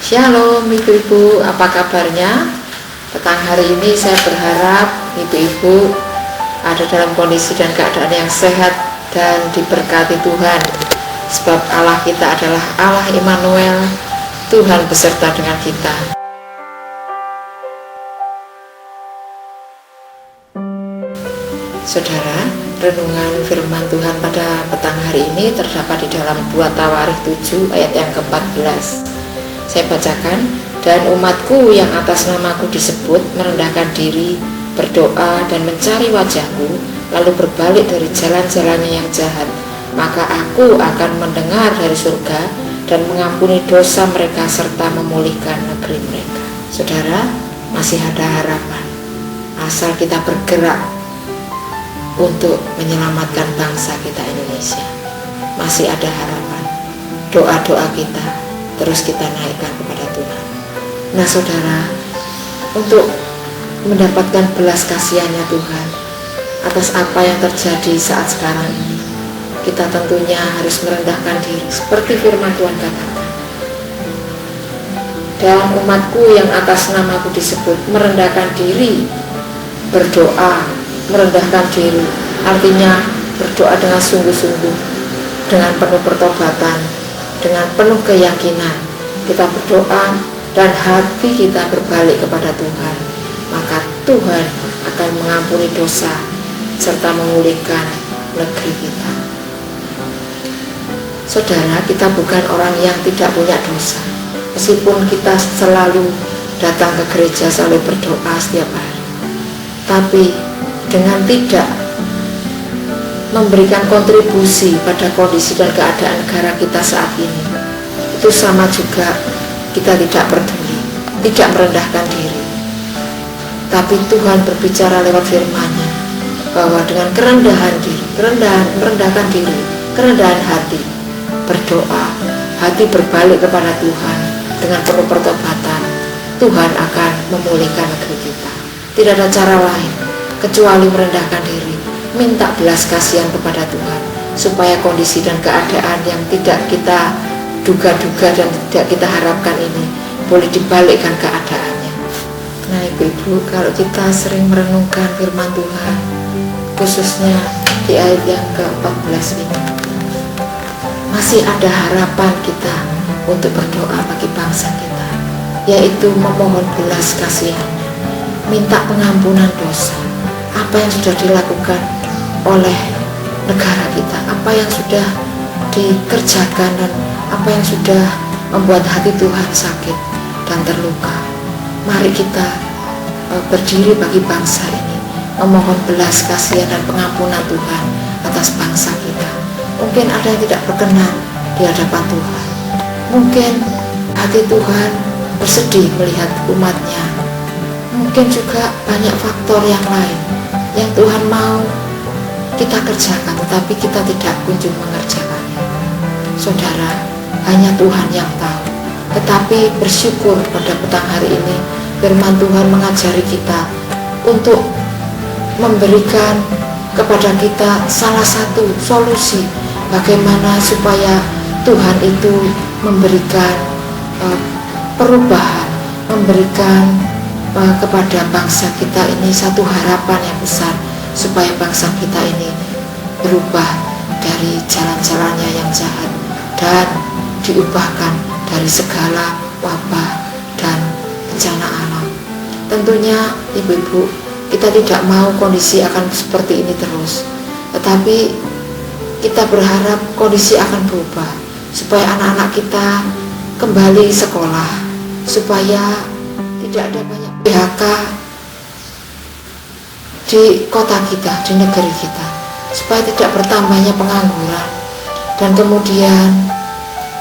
Shalom ibu-ibu, apa kabarnya? Petang hari ini saya berharap ibu-ibu ada dalam kondisi dan keadaan yang sehat dan diberkati Tuhan. Sebab Allah kita adalah Allah Immanuel, Tuhan beserta dengan kita. Saudara, renungan firman Tuhan pada petang hari ini terdapat di dalam 2 Tawarikh 7 ayat yang ke-14. Saya bacakan, dan umatku yang atas namaku disebut merendahkan diri, berdoa dan mencari wajahku, lalu berbalik dari jalan-jalannya yang jahat, maka aku akan mendengar dari surga dan mengampuni dosa mereka serta memulihkan negeri mereka. Saudara, masih ada harapan asal kita bergerak untuk menyelamatkan bangsa kita Indonesia. Masih ada harapan. Doa-doa kita terus kita naikkan kepada Tuhan. Nah saudara, untuk mendapatkan belas kasihannya Tuhan atas apa yang terjadi saat sekarang ini, kita tentunya harus merendahkan diri seperti firman Tuhan katakan. Dan umatku yang atas namaku disebut merendahkan diri, berdoa, merendahkan diri, artinya berdoa dengan sungguh-sungguh, dengan penuh pertobatan, dengan penuh keyakinan kita berdoa dan hati kita berbalik kepada Tuhan, maka Tuhan akan mengampuni dosa serta memulihkan negeri kita. Saudara, kita bukan orang yang tidak punya dosa, meskipun kita selalu datang ke gereja, selalu berdoa setiap hari, tapi dengan tidak memberikan kontribusi pada kondisi dan keadaan negara kita saat ini, itu sama juga kita tidak peduli, tidak merendahkan diri. Tapi Tuhan berbicara lewat firman-Nya bahwa dengan kerendahan diri, merendahkan diri, kerendahan hati, berdoa, hati berbalik kepada Tuhan dengan penuh pertobatan, Tuhan akan memulihkan negeri kita. Tidak ada cara lain kecuali merendahkan diri, minta belas kasihan kepada Tuhan, supaya kondisi dan keadaan yang tidak kita duga-duga dan tidak kita harapkan ini boleh dibalikkan keadaannya. Nah ibu-ibu, kalau kita sering merenungkan firman Tuhan, khususnya di ayat yang ke-14 ini, masih ada harapan kita untuk berdoa bagi bangsa kita, yaitu memohon belas kasihan-Nya, minta pengampunan dosa. Apa yang sudah dilakukan oleh negara kita, apa yang sudah dikerjakan dan apa yang sudah membuat hati Tuhan sakit dan terluka. Mari kita berdiri bagi bangsa ini, memohon belas kasihan dan pengampunan Tuhan atas bangsa kita. Mungkin ada yang tidak berkenan di hadapan Tuhan, mungkin hati Tuhan bersedih melihat umatnya, mungkin juga banyak faktor yang lain yang Tuhan mau kita kerjakan, tetapi kita tidak kunjung mengerjakannya. Saudara, hanya Tuhan yang tahu. Tetapi bersyukur pada petang hari ini, firman Tuhan mengajari kita untuk memberikan kepada kita salah satu solusi bagaimana supaya Tuhan itu memberikan perubahan, memberikan kepada bangsa kita ini satu harapan yang besar, supaya bangsa kita ini berubah dari jalan-jalannya yang jahat dan diubahkan dari segala wabah dan bencana alam. Tentunya ibu-ibu, kita tidak mau kondisi akan seperti ini terus, tetapi kita berharap kondisi akan berubah, supaya anak-anak kita kembali sekolah, supaya tidak ada banyak PHK di kota kita, di negeri kita, supaya tidak bertambahnya pengangguran dan kemudian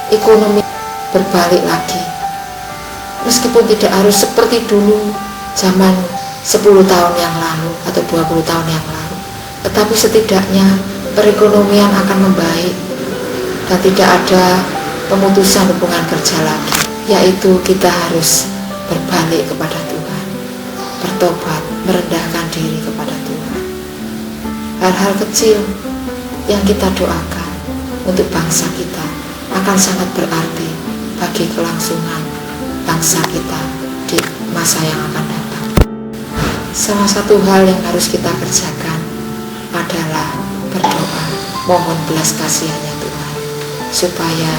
ekonomi berbalik lagi. Meskipun tidak harus seperti dulu zaman 10 tahun yang lalu atau 20 tahun yang lalu, tetapi setidaknya perekonomian akan membaik dan tidak ada pemutusan hubungan kerja lagi, yaitu kita harus berbalik kepada Tuhan, bertobat, merendahkan diri kepada Tuhan. Hal-hal kecil yang kita doakan untuk bangsa kita akan sangat berarti bagi kelangsungan bangsa kita di masa yang akan datang. Salah satu hal yang harus kita kerjakan adalah berdoa, mohon belas kasihannya Tuhan, supaya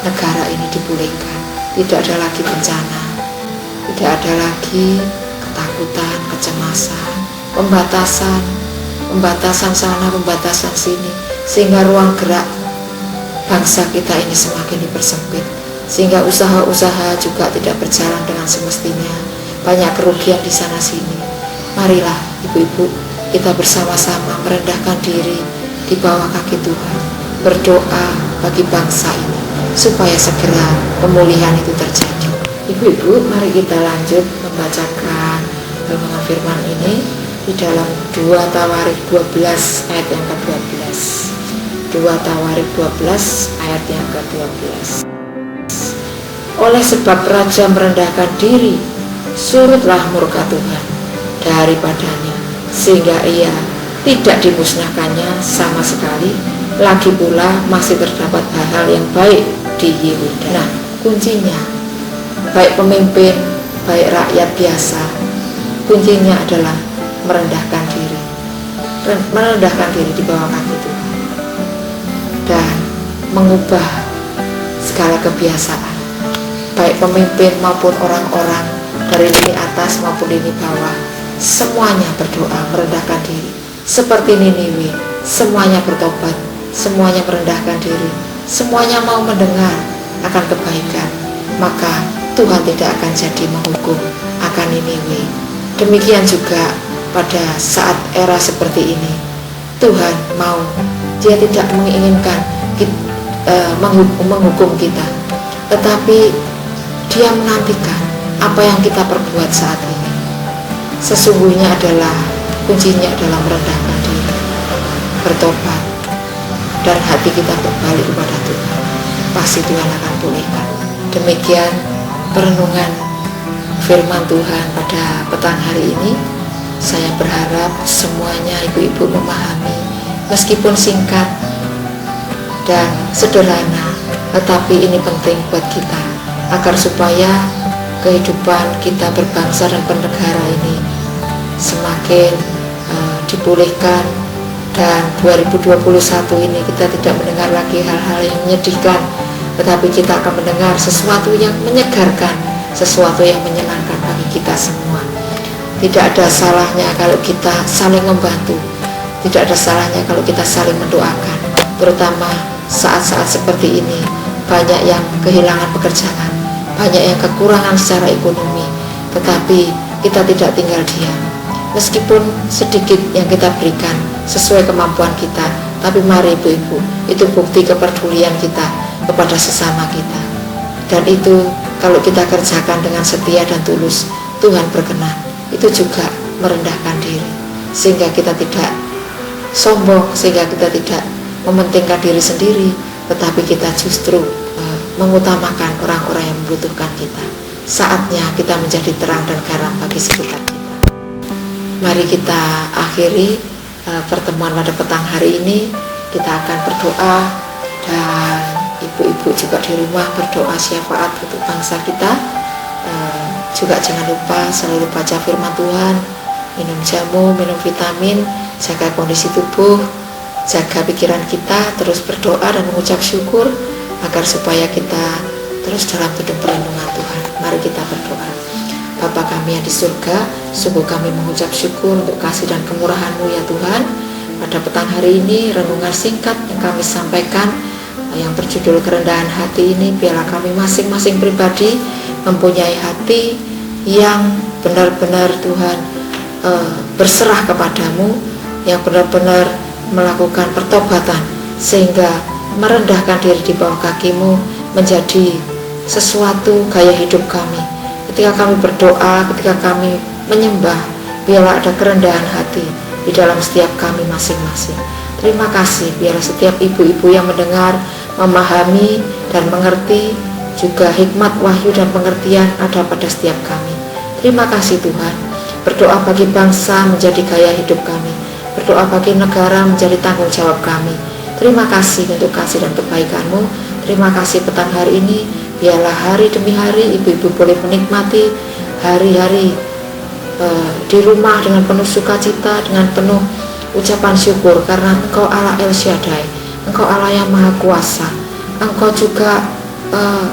negara ini dipulihkan. Tidak ada lagi bencana, tidak ada lagi ketakutan, kecemasan, pembatasan sana, pembatasan sini, sehingga ruang gerak bangsa kita ini semakin dipersempit, sehingga usaha-usaha juga tidak berjalan dengan semestinya, banyak kerugian di sana sini. Marilah ibu-ibu, kita bersama-sama merendahkan diri di bawah kaki Tuhan, berdoa bagi bangsa ini supaya segera pemulihan itu terjadi. Ibu-ibu, mari kita lanjut membacakan renungan firman ini di dalam 2 Tawarikh 12 ayat yang ke-12. 2 Tawarikh 12 ayat yang ke-12. Oleh sebab raja merendahkan diri, surutlah murka Tuhan daripadanya, sehingga ia tidak dimusnahkannya sama sekali. Lagi pula masih terdapat hal-hal yang baik di Yehuda. Nah, kuncinya, baik pemimpin, baik rakyat biasa, kuncinya adalah merendahkan diri di bawah kaki Tuhan, dan mengubah segala kebiasaan, baik pemimpin maupun orang-orang dari lini atas maupun lini bawah, semuanya berdoa merendahkan diri seperti Niniwe, semuanya bertobat, semuanya merendahkan diri, semuanya mau mendengar akan kebaikan, maka Tuhan tidak akan jadi menghukum akan Niniwe. Demikian juga pada saat era seperti ini, Tuhan mau, Dia tidak menginginkan menghukum kita, tetapi Dia menantikan apa yang kita perbuat saat ini. Sesungguhnya adalah kuncinya adalah merendahkan diri, bertobat, dan hati kita berbalik kepada Tuhan. Pasti Tuhan akan pulihkan. Demikian perenungan firman Tuhan pada petang hari ini. Saya berharap semuanya ibu-ibu memahami, meskipun singkat dan sederhana, tetapi ini penting buat kita, agar supaya kehidupan kita berbangsa dan bernegara ini semakin dipulihkan, dan 2021 ini kita tidak mendengar lagi hal-hal yang menyedihkan, tetapi kita akan mendengar sesuatu yang menyegarkan, sesuatu yang menyenangkan bagi kita semua. Tidak ada salahnya kalau kita saling membantu, tidak ada salahnya kalau kita saling mendoakan, terutama saat-saat seperti ini. Banyak yang kehilangan pekerjaan, banyak yang kekurangan secara ekonomi, tetapi kita tidak tinggal diam. Meskipun sedikit yang kita berikan sesuai kemampuan kita, tapi mari ibu-ibu, itu bukti kepedulian kita kepada sesama kita. Dan itu kalau kita kerjakan dengan setia dan tulus, Tuhan berkenan. Itu juga merendahkan diri, sehingga kita tidak sombong, sehingga kita tidak mementingkan diri sendiri, tetapi kita justru mengutamakan orang-orang yang membutuhkan kita. Saatnya kita menjadi terang dan garam bagi sekitar kita. Mari kita akhiri pertemuan pada petang hari ini. Kita akan berdoa, dan ibu-ibu juga di rumah berdoa syafaat untuk bangsa kita. Juga jangan lupa selalu baca firman Tuhan, minum jamu, minum vitamin, jaga kondisi tubuh, jaga pikiran kita, terus berdoa dan mengucap syukur agar supaya kita terus dalam tuduh perlindungan Tuhan. Mari kita berdoa. Bapa kami yang di surga, sungguh kami mengucap syukur untuk kasih dan kemurahan-Mu ya Tuhan. Pada petang hari ini, renungan singkat yang kami sampaikan yang berjudul kerendahan hati ini, biarlah kami masing-masing pribadi mempunyai hati yang benar-benar Tuhan berserah kepadamu, yang benar-benar melakukan pertobatan, sehingga merendahkan diri di bawah kaki-Mu menjadi sesuatu gaya hidup kami. Ketika kami berdoa, ketika kami menyembah, biarlah ada kerendahan hati di dalam setiap kami masing-masing. Terima kasih, biarlah setiap ibu-ibu yang mendengar, memahami dan mengerti, juga hikmat, wahyu dan pengertian ada pada setiap kami. Terima kasih Tuhan. Berdoa bagi bangsa menjadi gaya hidup kami, berdoa bagi negara menjadi tanggung jawab kami. Terima kasih untuk kasih dan kebaikan-Mu. Terima kasih petang hari ini, Biarlah hari demi hari ibu-ibu boleh menikmati hari-hari di rumah dengan penuh sukacita, dengan penuh ucapan syukur, karena Engkau Allah El Shaddai, Engkau Allah yang Maha Kuasa, Engkau juga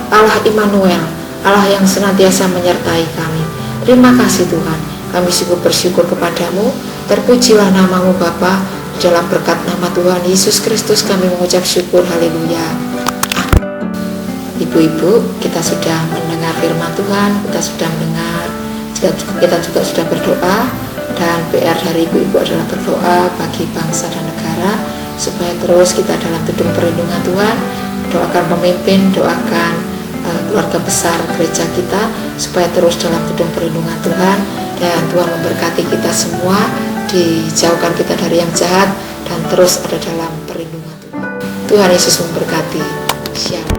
Allah Immanuel, Allah yang senantiasa menyertai kami. Terima kasih Tuhan, kami sungguh bersyukur kepadamu. Terpujilah namamu Bapa. Dalam berkat nama Tuhan Yesus Kristus kami mengucap syukur, haleluya. Ibu-ibu, kita sudah mendengar firman Tuhan, kita sudah mendengar, kita juga sudah berdoa, dan PR dari ibu-ibu adalah berdoa bagi bangsa dan negara supaya terus kita dalam tudung perlindungan Tuhan. Doakan pemimpin, doakan keluarga besar gereja kita supaya terus dalam tudung perlindungan Tuhan, dan Tuhan memberkati kita semua, dijauhkan kita dari yang jahat, dan terus ada dalam perlindungan Tuhan. Tuhan Yesus memberkati. Shalom.